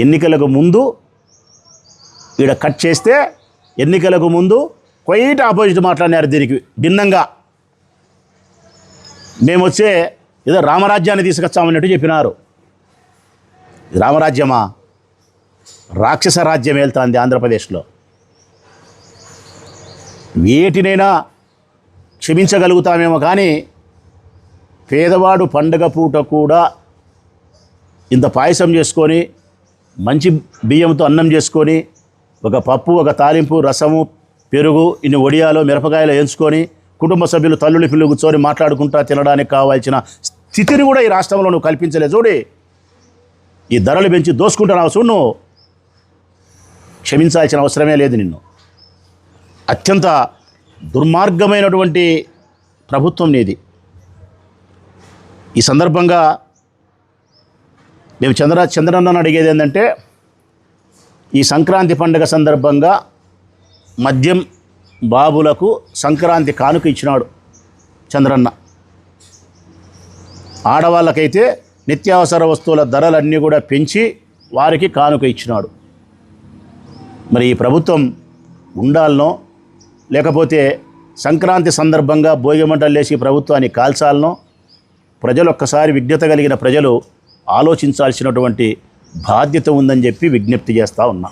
ఎన్నికలకు ముందు ఈడ కట్ చేస్తే ఎన్నికలకు ముందు క్వైట్ ఆపోజిట్ మాట్లాడినారు. దీనికి భిన్నంగా మేము వచ్చే ఏదో రామరాజ్యాన్ని తీసుకొచ్చామన్నట్టు చెప్పినారు. రామరాజ్యమా? రాక్షస రాజ్యం వెళ్తుంది ఆంధ్రప్రదేశ్లో. వేటినైనా క్షమించగలుగుతామేమో కానీ పేదవాడు పండగ పూట కూడా ఇంత పాయసం చేసుకొని మంచి బియ్యంతో అన్నం చేసుకొని ఒక పప్పు, ఒక తాలింపు, రసము, పెరుగు, ఇన్ని వడియాలు, మిరపకాయలు వేయించుకొని కుటుంబ సభ్యులు తల్లులు పిల్లలు కూర్చొని మాట్లాడుకుంటా తినడానికి కావాల్సిన స్థితిని కూడా ఈ రాష్ట్రంలో నువ్వు కల్పించలేదు. చూడి, ఈ ధరలు పెంచి దోసుకుంటున్నావు. చూడు, నువ్వు క్షమించాల్సిన అవసరమే లేదు నిన్ను. అత్యంత దుర్మార్గమైనటువంటి ప్రభుత్వం నీది. ఈ సందర్భంగా మేము చంద్రన్నను అడిగేది ఏంటంటే, ఈ సంక్రాంతి పండుగ సందర్భంగా మద్యం బాబులకు సంక్రాంతి కానుక ఇచ్చినాడు చంద్రన్న. ఆడవాళ్ళకైతే నిత్యావసర వస్తువుల ధరలన్నీ కూడా పెంచి వారికి కానుక ఇచ్చినాడు. మరి ఈ ప్రభుత్వం ఉండాలనో లేకపోతే సంక్రాంతి సందర్భంగా భోగిమంటలు లేచి ప్రభుత్వాన్ని కాల్చాలనో ప్రజలు ఒక్కసారి విజ్ఞత కలిగిన ప్రజలు ఆలోచించాల్సినటువంటి బాధ్యత ఉందని చెప్పి విజ్ఞప్తి చేస్తూ ఉన్నా.